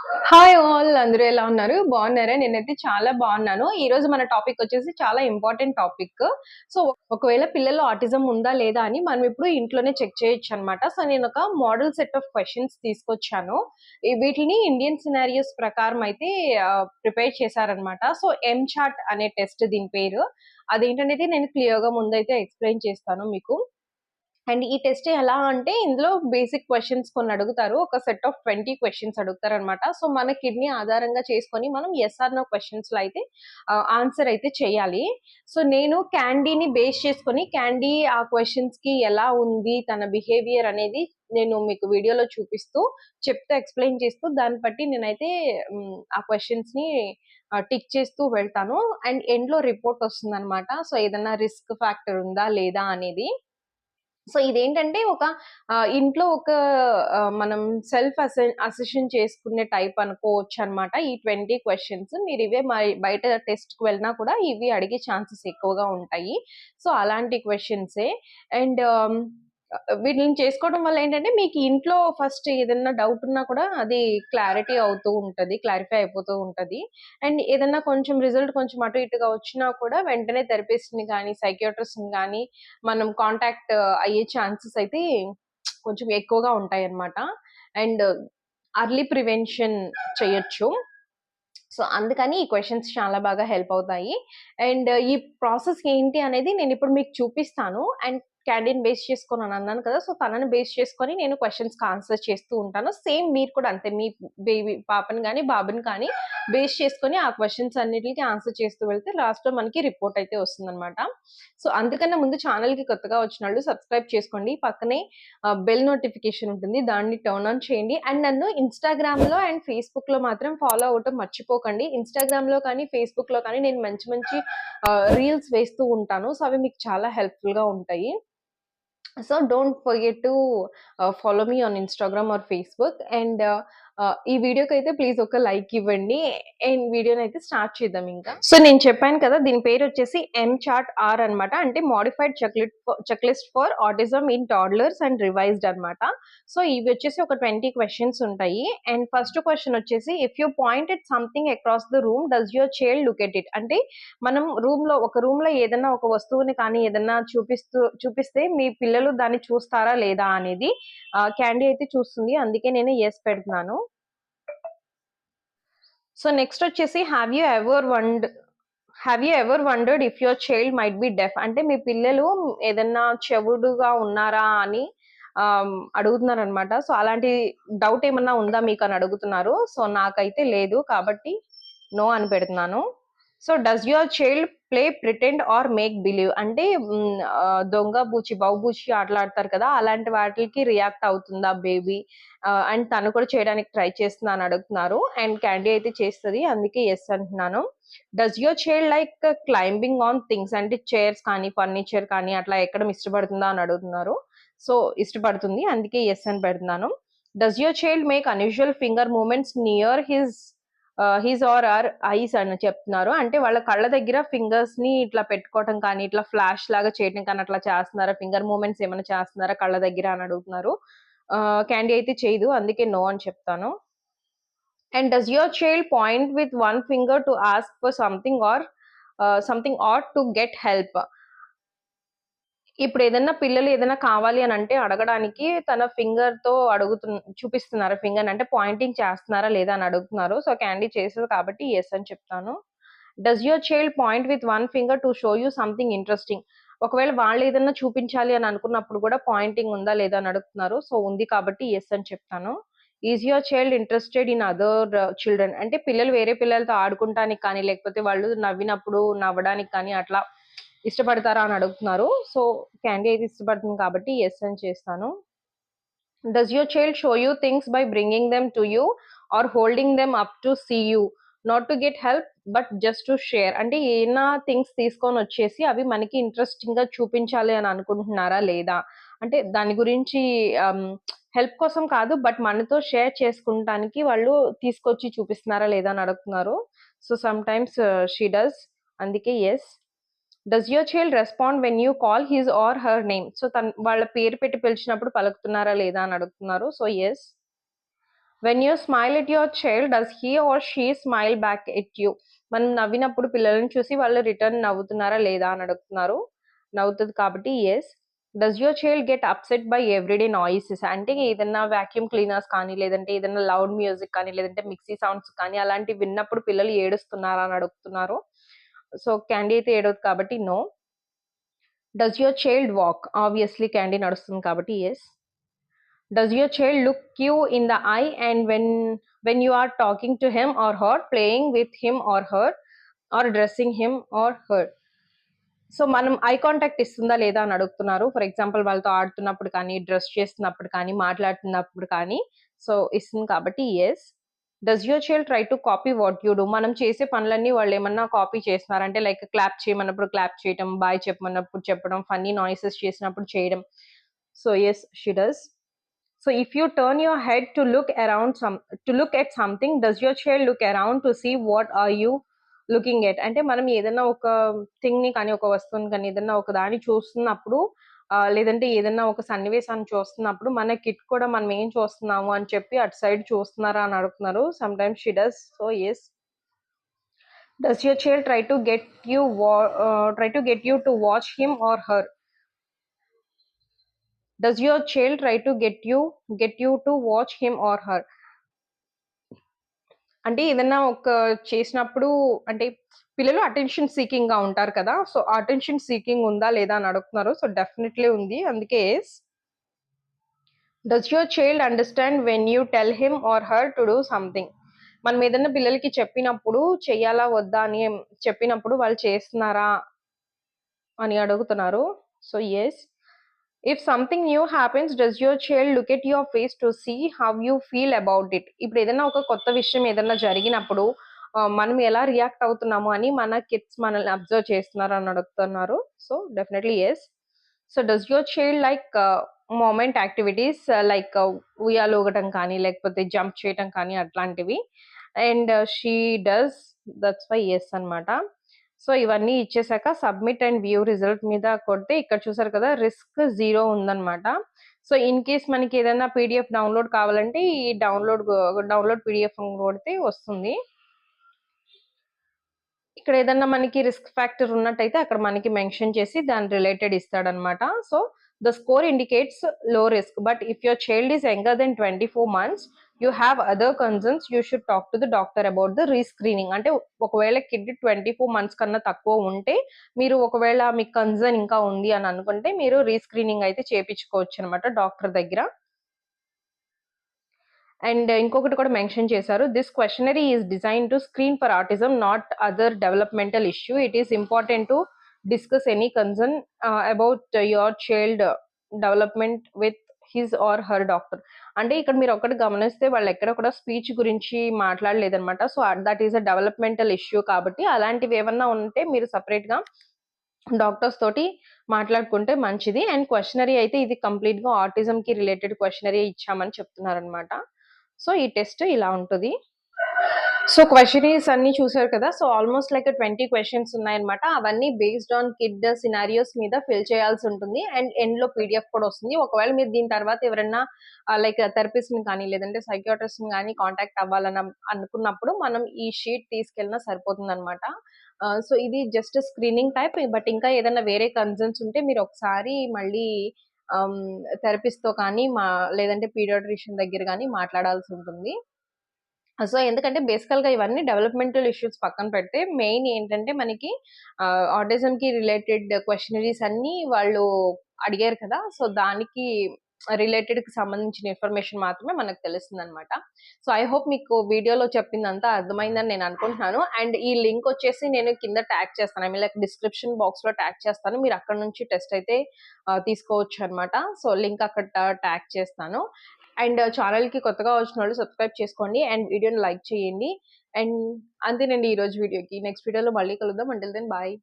Hi all, అందరూ ఎలా ఉన్నారు? బాగున్నారా? నేనైతే చాలా బాగున్నాను. ఈ రోజు మన టాపిక్ వచ్చేసి చాలా ఇంపార్టెంట్ టాపిక్. సో, ఒకవేళ పిల్లల్లో ఆటిజం ఉందా లేదా అని మనం ఇప్పుడు ఇంట్లోనే చెక్ చేయొచ్చు అనమాట. సో, నేను ఒక మోడల్ సెట్ ఆఫ్ క్వశ్చన్స్ తీసుకొచ్చాను. వీటిని ఇండియన్ సినారియోస్ ప్రకారం అయితే ప్రిపేర్ చేశారనమాట. సో, ఎంచాట్ అనే టెస్ట్ దీని పేరు. అదేంటనేది నేను క్లియర్‌గా ముందైతే ఎక్స్‌ప్లెయిన్ చేస్తాను మీకు. అండ్ ఈ టెస్ట్ ఎలా అంటే ఇందులో బేసిక్ క్వెషన్స్ కొన్ని అడుగుతారు. ఒక సెట్ ఆఫ్ 20 క్వెషన్స్ అడుగుతారనమాట. సో, మన కిడ్నీ ఆధారంగా చేసుకొని మనం యెస్ ఆర్ నో క్వెషన్స్‌లో అయితే ఆన్సర్ అయితే చేయాలి. సో, నేను క్యాండీని బేస్ చేసుకొని క్యాండీ ఆ క్వెషన్స్‌కి ఎలా ఉంది తన బిహేవియర్ అనేది నేను మీకు వీడియోలో చూపిస్తూ, చెప్తూ ఎక్స్‌ప్లెయిన్ చేస్తూ దాన్ని బట్టి నేనైతే ఆ క్వెషన్స్‌ని టిక్ చేస్తూ వెళ్తాను. అండ్ ఎండ్‌లో రిపోర్ట్ వస్తుందనమాట. సో, ఏదన్నా రిస్క్ ఫ్యాక్టర్ ఉందా లేదా అనేది. సో, ఇదేంటంటే ఒక ఇంట్లో ఒక మనం సెల్ఫ్ అసెషన్ చేసుకునే టైప్ అనుకోవచ్చనమాట. ఈ 20 క్వెషన్స్. మీరివే బయట టెస్ట్‌కి వెళ్ళినా కూడా ఇవి అడిగే ఛాన్సెస్ ఎక్కువగా ఉంటాయి. సో, అలాంటి క్వెషన్సే. అండ్ వీటిని చేసుకోవడం వల్ల ఏంటంటే, మీకు ఇంట్లో ఫస్ట్ ఏదన్నా డౌట్ ఉన్నా కూడా అది క్లారిటీ అవుతూ ఉంటది. క్లారిఫై అయిపోతూ ఉంటది. అండ్ ఏదన్నా కొంచెం రిజల్ట్ కొంచెం అటు ఇటుగా వచ్చినా కూడా వెంటనే థెరపిస్ట్‌ని గానీ, సైకియాట్రిస్ట్‌ని గానీ మనం కాంటాక్ట్ అయ్యే ఛాన్సెస్ అయితే కొంచెం ఎక్కువగా ఉంటాయన్నమాట. అండ్ అర్లీ ప్రివెన్షన్ చేయొచ్చు. సో, అందుకని ఈ క్వెషన్స్ చాలా బాగా హెల్ప్ అవుతాయి. అండ్ ఈ ప్రాసెస్ ఏంటి అనేది నేనిప్పుడు మీకు చూపిస్తాను. అండ్ క్యాండీని బేస్ చేసుకొని అని అన్నాను కదా! సో, తనని బేస్ చేసుకొని నేను క్వెషన్స్‌కి ఆన్సర్ చేస్తూ ఉంటాను. సేమ్ మీరు కూడా అంతే. మీ పాపని గాని, బాబుని కానీ బేస్ చేసుకొని ఆ క్వెషన్స్ అన్నిట్లికి ఆన్సర్ చేస్తూ వెళ్తే లాస్ట్‌లో మనకి రిపోర్ట్ అయితే వస్తుందనమాట. సో, అందుకన్నా ముందు ఛానెల్‌కి కొత్తగా వచ్చినోళ్ళు సబ్స్క్రైబ్ చేసుకోండి. పక్కనే బెల్ నోటిఫికేషన్ ఉంటుంది. దాన్ని టర్న్ ఆన్ చేయండి. అండ్ నన్ను ఇన్‌స్టాగ్రామ్‌లో అండ్ ఫేస్‌బుక్‌లో మాత్రం ఫాలో అవ్వటం మర్చిపోకండి. ఇన్‌స్టాగ్రామ్‌లో కానీ, ఫేస్‌బుక్‌లో కానీ నేను మంచి మంచి రీల్స్ వేస్తూ ఉంటాను. సో, అవి మీకు చాలా హెల్ప్‌ఫుల్‌గా ఉంటాయి. So, don't forget to follow me on Instagram are Facebook. And ఈ వీడియోకైతే ప్లీజ్ ఒక లైక్ ఇవ్వండి. అండ్ వీడియోనైతే స్టార్ట్ చేద్దాం ఇంకా. సో, నేను చెప్పాను కదా! దీని పేరొచ్చేసి ఎంచార్ట్ ఆర్ అనమాట. అంటే modified checklist for autism in toddlers and revised అనమాట. సో, ఇవి వచ్చేసి ఒక 20 క్వెషన్స్ ఉంటాయి. అండ్ ఫస్ట్ క్వెషన్ వచ్చేసి if you point at something across the room does your child look at it? అంటే మనం ఒక రూమ్‌లో ఏదన్నా ఒక వస్తువుని కానీ ఏదన్నా చూపిస్తే మీ పిల్లలు దాన్ని చూస్తారా లేదా అనేది క్యాండీ అయితే చూస్తుంది. అందుకే నేను యెస్ పెడుతున్నాను. సో, నెక్స్ట్ వచ్చేసి have you ever wondered if your child might be deaf? అంటే మీ పిల్లలు ఏదన్నా చెవుడుగా ఉన్నారా అని అడుగుతున్నారనమాట. సో, అలాంటి డౌట్ ఏమన్నా ఉందా మీకని అడుగుతున్నారు. సో, నాకైతే లేదు. కాబట్టి నో అని పెడుతున్నాను. So, does your child play pretend are make believe? అంటే దొంగ బూచి, బౌబూచి ఆటలాడతారు కదా! అలాంటి వాటిలకి రియాక్ట్ అవుతుందా బేబీ? అండ్ తను కూడా చేయడానికి ట్రై చేస్తుందా అని అడుగుతున్నారు. అండ్ క్యాండీ అయితే చేస్తది. అందుకే యెస్ అంటున్నాను. Does your child like climbing on things? అంటే చైర్స్ కానీ, ఫర్నిచర్ కానీ అట్లా ఎక్కడం ఇష్టపడుతుందా అని అడుగుతున్నారు. సో, ఇష్టపడుతుంది. అందుకే యెస్ అని పెడుతున్నాను. Does your child make unusual finger movements near his or her ice అని చెప్తున్నారు. అంటే వాళ్ళ కళ్ళ దగ్గర ఫింగర్స్‌ని ఇట్లా పెట్టుకోవటం కానీ, ఇట్లా ఫ్లాష్ లాగా చేయటం కానీ అట్లా చేస్తున్నారా? ఫింగర్ మూవ్‌మెంట్స్ ఏమైనా చేస్తున్నారా కళ్ళ దగ్గర అని అడుగుతున్నారు. క్యాండీ అయితే చేయదు. అందుకే నో అని చెప్తాను. And does your child point with one finger to ask for something or to get help? ఇప్పుడేదన్నా పిల్లలు ఏదైనా కావాలి అనంటే అడగడానికి తన ఫింగర్‌తో చూపిస్తున్నారా ఫింగర్‌ని అంటే పాయింటింగ్ చేస్తున్నారా లేదా అని అడుగుతున్నారు. సో, క్యాండీ చేస్తది కాబట్టి యెస్ అని చెప్తాను. Does your child point with one finger to show you something interesting? ఒకవేళ వాళ్ళేదన్నా చూపించాలి అని అనుకున్నప్పుడు కూడా పాయింటింగ్ ఉందా లేదా అని అడుగుతున్నారు. సో, ఉంది కాబట్టి యెస్ అని చెప్తాను. Is your child interested in other children? అంటే పిల్లలు వేరే పిల్లలతో ఆడుకుంటానికి కానీ, లేకపోతే వాళ్ళు నవ్వినప్పుడు నవ్వడానికి కానీ అట్లా ఇష్టపడతారా అని అడుగుతున్నారు. సో, క్యాండీ అయితే ఇష్టపడుతుంది కాబట్టి యెస్ అని చేస్తాను. Does your child show you things by bringing them to you or holding them up to see you? Not to get help but just to share. అంటే ఏమైనా థింగ్స్ తీసుకొనొచ్చేసి అవి మనకి ఇంట్రెస్టింగ్‌గా చూపించాలి అని అనుకుంటున్నారా లేదా? అంటే దాని గురించి హెల్ప్ కోసం కాదు. బట్ మనతో షేర్ చేసుకుంటానికి వాళ్ళు తీసుకొచ్చి చూపిస్తున్నారా లేదా అని అడుగుతున్నారు. So, sometimes she does. అందుకే yes. Does your child respond when you call his or her name? So, వాళ్ళ పేరు పెట్టి పిలిచినప్పుడు పలుకుతున్నారా లేదా అని అడుగుతున్నారు. So, yes. When you smile at your child does he or she smile back at you? మనం నవ్వినప్పుడు పిల్లలను చూసి వాళ్ళు రిటర్న్ నవ్వుతున్నారా లేదా అని అడుగుతున్నారు. నవ్వుతుంది కాబట్టి yes. Does your child get upset by everyday noises? అంటే ఏదన్నా వాక్యూమ్ క్లీనర్స్ కానీ, లేదంటే ఏదన్నా లౌడ్ మ్యూజిక్ కానీ, లేదంటే మిక్సీ సౌండ్స్ కానీ అలాంటివి విన్నప్పుడు పిల్లలు ఏడుస్తున్నారా అని అడుగుతున్నారు. సో క్యాండీ అయితే ఏడవదు కాబట్టి no. Does your child walk? Obviously Candy నడుస్తుంది కాబట్టి ఎస్. Does your child look you in the eye and when you are talking to him or her, playing with him or her, or dressing him or her? So మనం eye contact ఇస్తుందా లేదా అని అడుగుతున్నారు. For example వాళ్ళతో ఆడుతున్నప్పుడు కానీ, dress చేస్తున్నప్పుడు కానీ, మాట్లాడుతున్నప్పుడు కానీ సో ఇస్తుంది కాబట్టి yes. Does your child try to copy what you do? మనం చేసే పనులన్నీ వాళ్ళు ఏమన్నా కాపీ చేస్తున్నారంటే లైక్ క్లాప్ చేయమన్నప్పుడు క్లాప్ చేయడం, బాయ్ చెప్పమన్నప్పుడు చెప్పడం, ఫన్నీ నాయిసెస్ చేసినప్పుడు చేయడం. So yes she does. So if you turn your head to look at something, does your child look around to see what are you looking at? అంటే మనం ఏదైనా ఒక థింగ్ ని కానీ, ఒక వస్తువుని కానీ, ఏదైనా ఒక దాన్ని చూస్తున్నప్పుడు లేదంటే ఏదైనా ఒక సన్నివేశాన్ని చూస్తున్నప్పుడు మన కిడ్ కూడా మనం ఏం చూస్తున్నాము అని చెప్పి అటు సైడ్ చూస్తున్నారా అని అడుగుతున్నారు. Sometimes she does. So yes. Does your child try to get you to watch him or her? Does your child try to get you to watch him or her? అంటే ఏదన్నా ఒక చేసినప్పుడు అంటే పిల్లలు attention seeking గా ఉంటారు కదా! So attention seeking ఉందా లేదా అని అడుగుతున్నారు. సో డెఫినెట్లీ ఉంది. అందుకే yes. Does your child understand when you tell him or her to do something? మనం ఏదన్నా పిల్లలకి చెప్పినప్పుడు చెయ్యాలా వద్దా అని చెప్పినప్పుడు వాళ్ళు చేస్తున్నారా అని అడుగుతున్నారు. So yes. If something new happens, does your child look at your face to see how you feel about it? ఇప్పుడు ఏదైనా ఒక కొత్త విషయం ఏదైనా జరిగినప్పుడు మనం ఎలా రియాక్ట్ అవుతున్నాము అని మన కిడ్స్ మనల్ని అబ్జర్వ్ చేస్తున్నారు అని అడుగుతున్నారు. So definitely yes. So does your child like movement activities like ఉయ్యాలు ఊగటం కానీ, లేకపోతే జంప్ చేయటం కానీ అట్లాంటివి? And she does. That's why yes అన్నమాట. సో ఇవన్నీ ఇచ్చేసాక సబ్మిట్ అండ్ వ్యూ రిజల్ట్ మీద కొడితే ఇక్కడ చూసారు కదా రిస్క్ 0 ఉందన్నమాట. సో ఇన్ కేస్ మనకి ఏదైనా పీడిఎఫ్ డౌన్లోడ్ కావాలంటే ఈ డౌన్లోడ్ పీడిఎఫ్ కొడితే వస్తుంది. ఇక్కడ ఏదన్నా మనకి రిస్క్ ఫ్యాక్టర్ ఉన్నట్టయితే అక్కడ మనకి మెన్షన్ చేసి దాని రిలేటెడ్ ఇస్తాడనమాట. So the score indicates low risk, but if your child is younger then 24 months, you have other concerns, you should talk to the doctor about the rescreening. అంటే ఒకవేళ kid 24 months కన్నా తక్కువ ఉంటే మీరు ఒకవేళ మీకు కన్సర్న్ ఇంకా ఉంది అని అనుకుంటే మీరు రీస్క్రీనింగ్ అయితే చేయించుకోవచ్చు అనమాట డాక్టర్ దగ్గర. అండ్ ఇంకొకటి కూడా మెన్షన్ చేశారు, this questionnaire is design to screen for autism not other developmental issue. It is important to discuss any concern about your child development with his or her doctor. అంటే ఇక్కడ మీరు ఒకటి గమనిస్తే వాళ్ళు ఎక్కడ కూడా స్పీచ్ గురించి మాట్లాడలేదన్నమాట. So that is a developmental issue కాబట్టి అలాంటివి ఏమన్నా ఉంటే మీరు సపరేట్ గా డాక్టర్స్ తోటి మాట్లాడుకుంటే మంచిది. అండ్ క్వశ్చనరీ అయితే ఇది కంప్లీట్ గా ఆటిజం కి రిలేటెడ్ క్వశ్చనరీ ఇచ్చామని చెప్తున్నారనమాట. సో ఈ టెస్ట్ ఇలా ఉంటుంది. సో క్వశ్చనరీస్ అన్ని చూసారు కదా. సో ఆల్మోస్ట్ లైక్ 20 క్వశ్చన్స్ ఉన్నాయన్నమాట. అవన్నీ బేస్డ్ ఆన్ కిడ్ సినారియోస్ మీద ఫిల్ చేయాల్సి ఉంటుంది. అండ్ ఎండ్ లో పీడిఎఫ్ కూడా వస్తుంది. ఒకవేళ మీరు దీని తర్వాత ఎవరైనా లైక్ థెరపిస్ట్ ని కానీ, లేదంటే సైకియాట్రిస్ట్ ని కానీ కాంటాక్ట్ అవ్వాలని అనుకున్నప్పుడు మనం ఈ షీట్ తీసుకెళ్ళినా సరిపోతుంది అనమాట. సో ఇది జస్ట్ స్క్రీనింగ్ టైప్. బట్ ఇంకా ఏదైనా వేరే కన్సర్న్స్ ఉంటే మీరు ఒకసారి మళ్ళీ థెరపిస్ట్ తో కానీ లేదంటే పీడియాట్రిషియన్ దగ్గర కానీ మాట్లాడాల్సి ఉంటుంది. సో ఎందుకంటే బేసికల్ గా ఇవన్నీ డెవలప్మెంటల్ ఇష్యూస్ పక్కన పెడితే మెయిన్ ఏంటంటే మనకి ఆటిజం కి రిలేటెడ్ క్వశ్చనరీస్ అన్ని వాళ్ళు అడిగారు కదా. సో దానికి రిలేటెడ్ కి సంబంధించిన ఇన్ఫర్మేషన్ మాత్రమే మనకు తెలుస్తుంది అనమాట. సో ఐ హోప్ మీకు వీడియోలో చెప్పిందంతా అర్థమైందని నేను అనుకుంటున్నాను. అండ్ ఈ లింక్ వచ్చేసి నేను కింద ట్యాగ్ చేస్తాను, I mean like description box లో ట్యాగ్ చేస్తాను. మీరు అక్కడ నుంచి టెస్ట్ అయితే తీసుకోవచ్చు అనమాట. సో లింక్ అక్కడ ట్యాగ్ చేస్తాను. అండ్ ఛానల్ కి కొత్తగా వచ్చిన వాళ్ళు సబ్స్క్రైబ్ చేసుకోండి అండ్ వీడియోని లైక్ చేయండి. అండ్ అంతేనండి ఈ రోజు వీడియోకి. నెక్స్ట్ వీడియోలో మళ్ళీ కలుద్దాం. Until then bye.